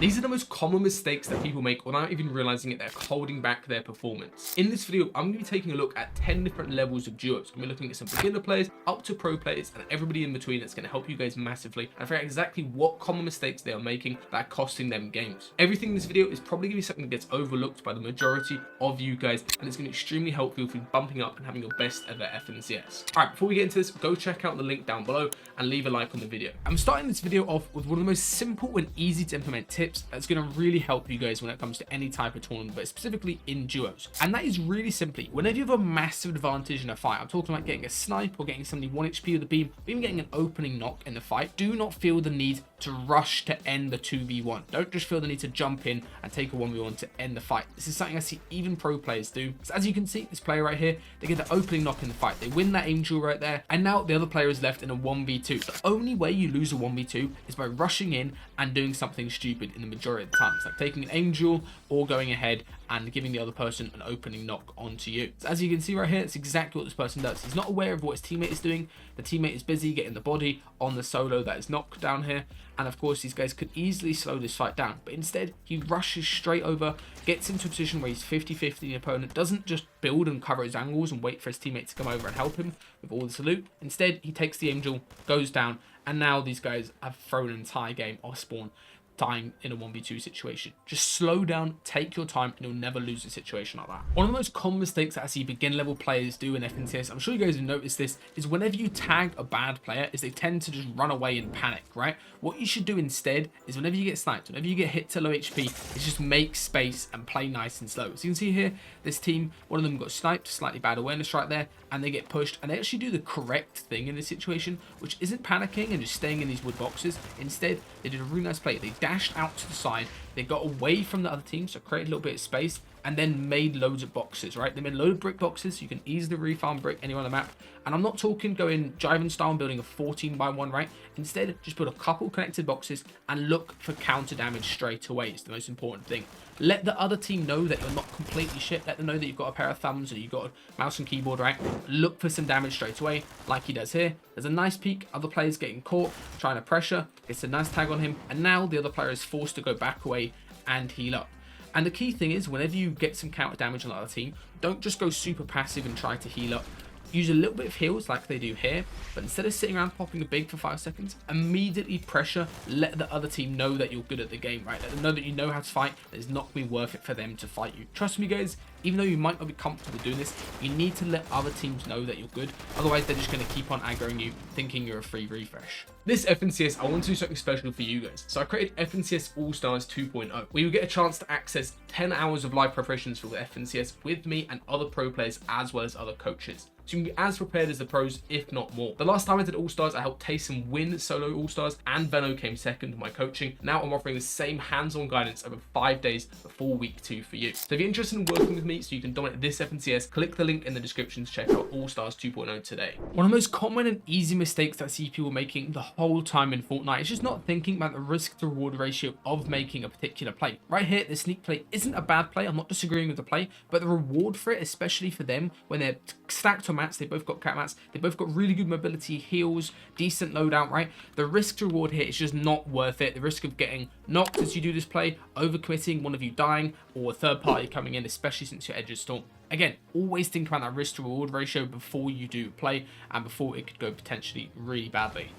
These are the most common mistakes that people make without even realizing it. They're holding back their performance. In this video, I'm going to be taking a look at 10 different levels of duos. I'm going to be looking at some beginner players up to pro players and everybody in between. That's going to help you guys massively and figure out exactly what common mistakes they are making that are costing them games. Everything in this video is probably going to be something that gets overlooked by the majority of you guys, and it's going to be extremely helpful for you bumping up and having your best ever FNCS. All right, before we get into this, go check out the link down below and leave a like on the video. I'm starting this video off with one of the most simple and easy to implement tips that's going to really help you guys when it comes to any type of tournament, but specifically in duos. And that is really simply, whenever you have a massive advantage in a fight, I'm talking about getting a snipe or getting somebody 1 HP with a beam, or even getting an opening knock in the fight, do not feel the need to rush to end the 2v1. Don't just feel the need to jump in and take a 1v1 to end the fight. This is something I see even pro players do. So as you can see, this player right here, they get the opening knock in the fight. They win that angel right there, and now the other player is left in a 1v2. The only way you lose a 1v2 is by rushing in and doing something stupid in the majority of the time. It's like taking an angel or going ahead and giving the other person an opening knock onto you. So as you can see right here, it's exactly what this person does. He's not aware of what his teammate is doing. The teammate is busy getting the body on the solo that is knocked down here. And of course, these guys could easily slow this fight down. But instead, he rushes straight over, gets into a position where he's 50-50 the opponent, doesn't just build and cover his angles and wait for his teammate to come over and help him with all the salute. Instead, he takes the angel, goes down, and now these guys have thrown an entire game off spawn, dying in a 1v2 situation. Just slow down, take your time, and you'll never lose a situation like that. One of the most common mistakes that I see beginner level players do in FNCS, I'm sure you guys have noticed this, is whenever you tag a bad player, is they tend to just run away and panic, right? What you should do instead is whenever you get sniped, whenever you get hit to low HP, is just make space and play nice and slow. So you can see here, this team, one of them got sniped, slightly bad awareness right there, and they get pushed, and they actually do the correct thing in this situation, which isn't panicking and just staying in these wood boxes. Instead, they did a really nice play. They dashed out to the side, they got away from the other team, so created a little bit of space, and then made loads of boxes, right? They made a load of brick boxes, so you can easily refarm brick anywhere on the map. And I'm not talking going jiving style and building a 14x1, right? Instead, just put a couple connected boxes and look for counter damage straight away. It's the most important thing. Let the other team know that you're not completely shit. Let them know that you've got a pair of thumbs or you've got a mouse and keyboard, right? Look for some damage straight away, like he does here. There's a nice peek. Other players getting caught, trying to pressure. Gets a nice tag on him. And now the other player is forced to go back away and heal up. And the key thing is, whenever you get some counter damage on the other team, don't just go super passive and try to heal up. Use a little bit of heals like they do here, but instead of sitting around popping a big for 5 seconds, immediately pressure, let the other team know that you're good at the game, right? Let them know that you know how to fight, that it's not going to be worth it for them to fight you. Trust me guys, even though you might not be comfortable doing this, you need to let other teams know that you're good. Otherwise, they're just going to keep on aggroing you, thinking you're a free refresh. This FNCS, I want to do something special for you guys. So I created FNCS All-Stars 2.0, where you get a chance to access 10 hours of live preparations for the FNCS with me and other pro players, as well as other coaches. So you can be as prepared as the pros, if not more. The last time I did All-Stars, I helped Taysom win solo All-Stars, and Venno came second with my coaching. Now I'm offering the same hands-on guidance over 5 days before week 2 for you. So if you're interested in working with me so you can dominate this FNCS, click the link in the description to check out All-Stars 2.0 today. One of the most common and easy mistakes that I see people making the whole time in Fortnite is just not thinking about the risk to reward ratio of making a particular play. Right here, the sneak play isn't a bad play. I'm not disagreeing with the play, but the reward for it, especially for them when they're stacked on mats, they both got cat mats, they both got really good mobility, heals, decent loadout, right? The risk to reward here is just not worth it. The risk of getting knocked as you do this play, overcommitting, one of you dying, or a third party coming in, especially since your edge is storm. Again, always think about that risk to reward ratio before you do play and before it could go potentially really badly.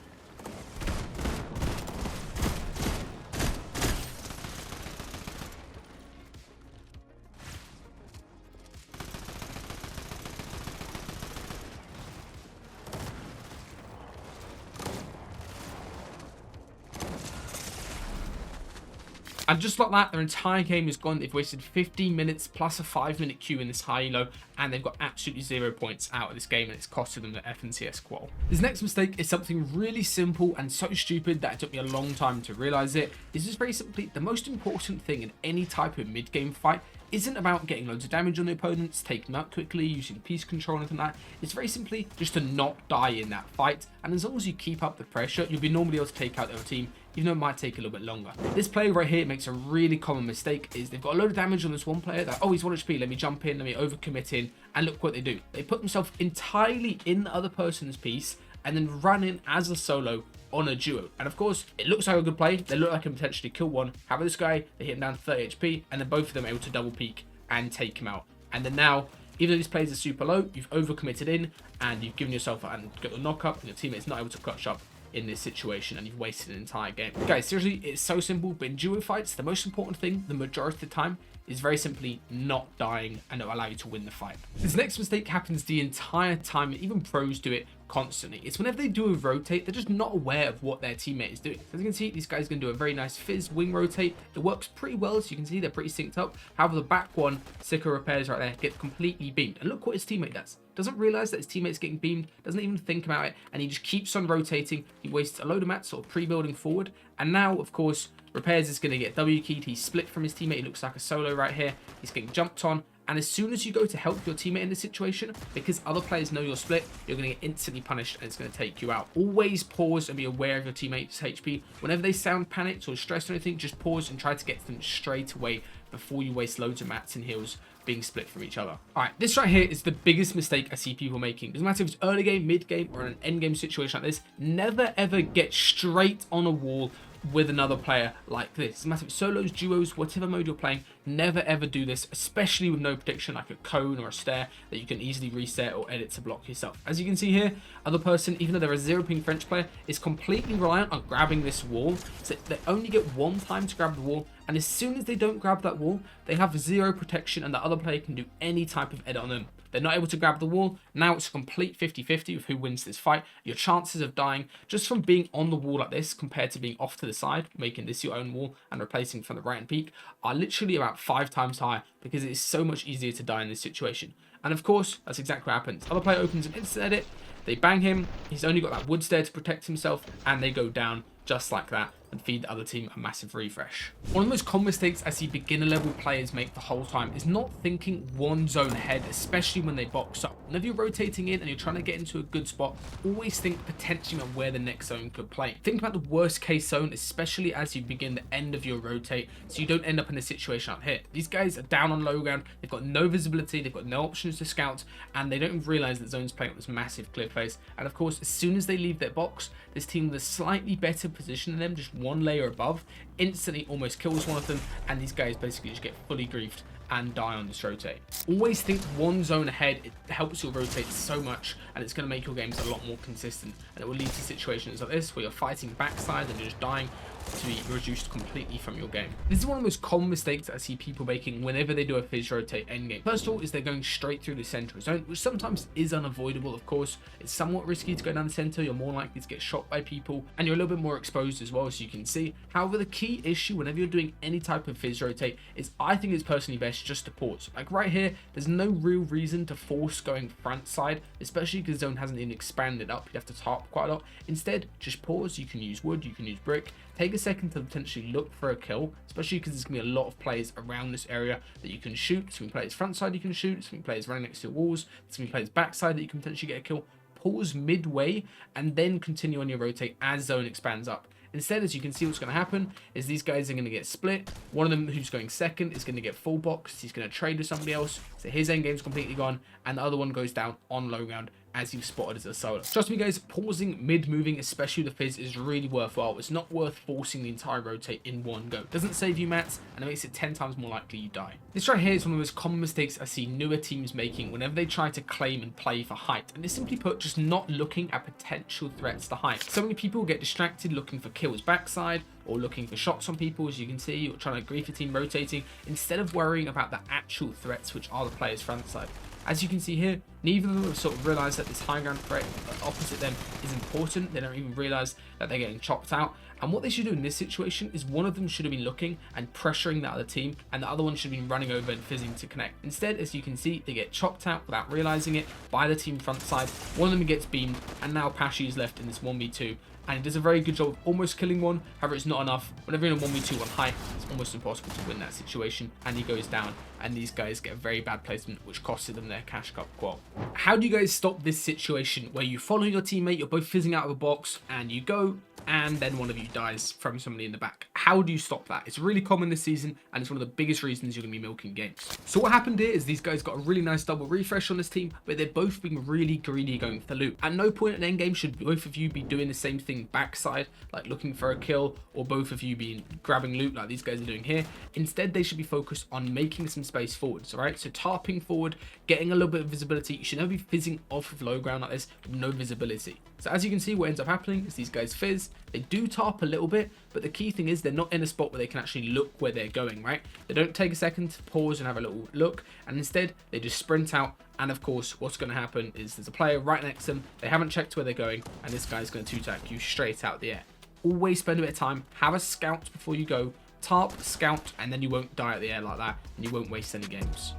And just like that, their entire game is gone. They've wasted 15 minutes plus a 5-minute queue in this high elo, and they've got absolutely 0 points out of this game, and it's costed them the FNCS qual. This next mistake is something really simple and so stupid that it took me a long time to realize it. It's just very simply, the most important thing in any type of mid-game fight isn't about getting loads of damage on the opponents, taking them out quickly, using piece control, anything like that. It's very simply just to not die in that fight, and as long as you keep up the pressure, you'll be normally able to take out the other team, even though it might take a little bit longer. This player right here makes a really common mistake, is they've got a load of damage on this one player that, oh, he's 1 HP, let me jump in, let me overcommit in, and look what they do. They put themselves entirely in the other person's piece, and then run in as a solo on a duo. And of course, it looks like a good play. They look like they can potentially kill one. However, this guy, they hit him down to 30 HP, and then both of them are able to double peek and take him out. And then now, even though these plays are super low, you've overcommitted in, and you've given yourself and got the knock up, and your teammate's not able to clutch up in this situation, and you've wasted an entire game. Guys, seriously, it's so simple, but in duo fights, the most important thing, the majority of the time, is very simply not dying, and it'll allow you to win the fight. This next mistake happens the entire time, and even pros do it constantly. It's whenever they do a rotate, they're just not aware of what their teammate is doing. As you can see, these guys are going to do a very nice fizz wing rotate. It works pretty well, as you can see, they're pretty synced up. However, the back one, Sicker repairs right there, get completely beamed. And look what his teammate does. Doesn't realize that his teammate's getting beamed, doesn't even think about it, and he just keeps on rotating. He wastes a load of mats sort of pre-building forward, and now, of course, Repairs is going to get W keyed. He's split from his teammate. He looks like a solo right here. He's getting jumped on. And as soon as you go to help your teammate in this situation, because other players know you're split, you're going to get instantly punished and it's going to take you out. Always pause and be aware of your teammate's HP. Whenever they sound panicked or stressed or anything, just pause and try to get them straight away before you waste loads of mats and heals being split from each other. Alright, this right here is the biggest mistake I see people making. Doesn't matter if it's early game, mid game, or in an end game situation like this, never ever get straight on a wall with another player like this. Doesn't matter if it's solos, duos, whatever mode you're playing, never ever do this, especially with no protection like a cone or a stair that you can easily reset or edit to block yourself. As you can see here, other person, even though they're a 0 ping French player, is completely reliant on grabbing this wall. So they only get one time to grab the wall, and as soon as they don't grab that wall, they have 0 protection and the other player can do any type of edit on them. They're not able to grab the wall. Now it's a complete 50-50 of who wins this fight. Your chances of dying just from being on the wall like this compared to being off to the side, making this your own wall and replacing from the right hand peak, are literally about 5 times higher because it is so much easier to die in this situation. And of course, that's exactly what happens. Other player opens an instant edit, they bang him, he's only got that wood stair to protect himself, and they go down just like that and feed the other team a massive refresh. One of the most common mistakes I see beginner level players make the whole time is not thinking one zone ahead, especially when they box up. Whenever you're rotating in and you're trying to get into a good spot, always think potentially on where the next zone could play. Think about the worst case zone, especially as you begin the end of your rotate, so you don't end up in a situation out here. These guys are down on low ground, they've got no visibility, they've got no options to scout, and they don't realize that zone's playing on this massive clear face. And of course, as soon as they leave their box, this team with a slightly better position than them, just one layer above, instantly almost kills one of them, and these guys basically just get fully griefed and die on this rotate. Always think one zone ahead. It helps your rotate so much, and it's going to make your games a lot more consistent, and it will lead to situations like this where you're fighting backside and you're just dying to be reduced completely from your game. This is one of the most common mistakes I see people making whenever they do a fizz rotate endgame. First of all is they're going straight through the center zone, which sometimes is unavoidable. Of course, it's somewhat risky to go down the center. You're more likely to get shot by people, and you're a little bit more exposed as well, as you can see. However, the key issue whenever you're doing any type of fizz rotate is, I think it's personally best just to pause. Like right here, there's no real reason to force going front side, especially because the zone hasn't even expanded up. You have to tarp quite a lot. Instead, just pause. You can use wood, you can use brick. Take a second to potentially look for a kill, especially because there's going to be a lot of players around this area that you can shoot. There's going to be players front side you can shoot, there's going to be players running next to your walls, there's going to be players backside that you can potentially get a kill. Pause midway and then continue on your rotate as zone expands up. Instead, as you can see, what's going to happen is these guys are going to get split. One of them who's going second is going to get full boxed. He's going to trade with somebody else. So his end game's completely gone. And the other one goes down on low ground as you've spotted as a solo. Trust me guys, pausing mid-moving, especially the fizz, is really worthwhile. It's not worth forcing the entire rotate in one go. It doesn't save you mats, and it makes it 10 times more likely you die. This right here is one of the most common mistakes I see newer teams making whenever they try to claim and play for height. And it's simply put, just not looking at potential threats to height. So many people get distracted looking for kills backside, or looking for shots on people, as you can see, or trying to grief a team rotating, instead of worrying about the actual threats, which are the players front side. As you can see here, neither of them have sort of realised that this high ground threat opposite them is important. They don't even realise that they're getting chopped out. And what they should do in this situation is one of them should have been looking and pressuring the other team, and the other one should have been running over and fizzing to connect. Instead, as you can see, they get chopped out without realising it by the team front side. One of them gets beamed, and now Pashi is left in this 1v2. And he does a very good job of almost killing one. However, it's not enough. Whenever you're in a 1v2 on height, it's almost impossible to win that situation. And he goes down, and these guys get a very bad placement, which costed them their cash cup qual. How do you guys stop this situation where you follow your teammate, you're both fizzing out of a box, and you go and then one of you dies from somebody in the back. How do you stop that? It's really common this season, and it's one of the biggest reasons you're going to be milking games. So what happened here is these guys got a really nice double refresh on this team, but they're both being really greedy going for the loot. At no point in endgame should both of you be doing the same thing backside, like looking for a kill, or both of you being grabbing loot like these guys are doing here. Instead, they should be focused on making some space forwards, all right? So tarping forward, getting a little bit of visibility. You should never be fizzing off of low ground like this with no visibility. So as you can see, what ends up happening is these guys fizz. They do tarp a little bit, but the key thing is they're not in a spot where they can actually look where they're going, right? They don't take a second to pause and have a little look, and instead they just sprint out. And of course, what's going to happen is there's a player right next to them. They haven't checked where they're going, and this guy's going to two-tack you straight out the air. Always spend a bit of time, have a scout before you go, tarp, scout, and then you won't die at the air like that, and you won't waste any games.